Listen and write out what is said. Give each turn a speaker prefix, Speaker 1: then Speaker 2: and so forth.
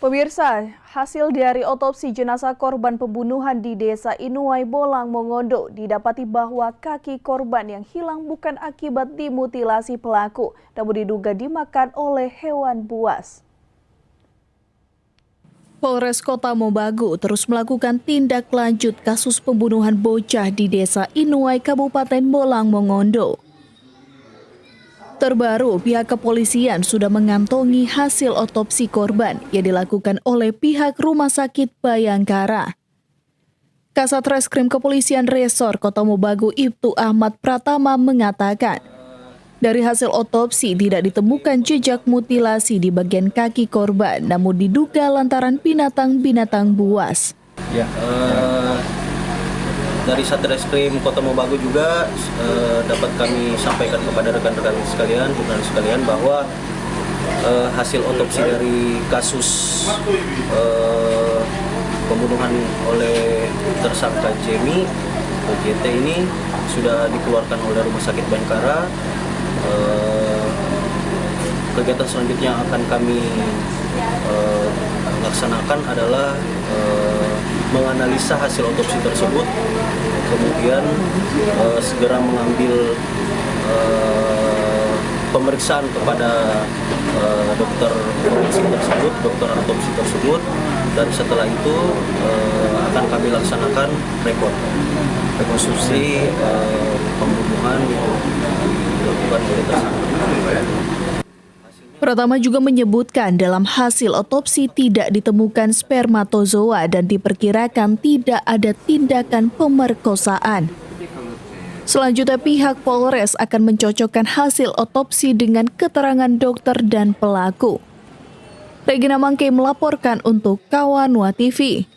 Speaker 1: Pemirsa, hasil dari otopsi jenazah korban pembunuhan di Desa Inuai Bolang, Mongondo didapati bahwa kaki korban yang hilang bukan akibat dimutilasi pelaku, namun diduga dimakan oleh hewan buas. Polres Kota Mobagu terus melakukan tindak lanjut kasus pembunuhan bocah di Desa Inuai, Kabupaten Bolang, Mongondo. Terbaru, pihak kepolisian sudah mengantongi hasil otopsi korban yang dilakukan oleh pihak Rumah Sakit Bayangkara. Kasat Reskrim Kepolisian Resor Kota Mobagu Ibtu Ahmad Pratama mengatakan, dari hasil otopsi tidak ditemukan jejak mutilasi di bagian kaki korban, namun diduga lantaran binatang-binatang buas.
Speaker 2: Ya, dari Satreskrim Kota Mobagu juga dapat kami sampaikan kepada rekan-rekan sekalian, jurnalis sekalian bahwa hasil otopsi dari kasus pembunuhan oleh tersangka Jemi atau JT ini sudah dikeluarkan oleh Rumah Sakit Bayangkara. Kegiatan selanjutnya yang akan kami laksanakan adalah menganalisa hasil otopsi tersebut, kemudian segera mengambil pemeriksaan kepada dokter forensik tersebut, dokter otopsi tersebut, dan setelah itu akan kami laksanakan rekonstruksi pembunuhan yang dilakukan oleh tersangka.
Speaker 1: Pratama juga menyebutkan dalam hasil otopsi tidak ditemukan spermatozoa dan diperkirakan tidak ada tindakan pemerkosaan. Selanjutnya pihak Polres akan mencocokkan hasil otopsi dengan keterangan dokter dan pelaku. Regina Mangke melaporkan untuk Kawanwa TV.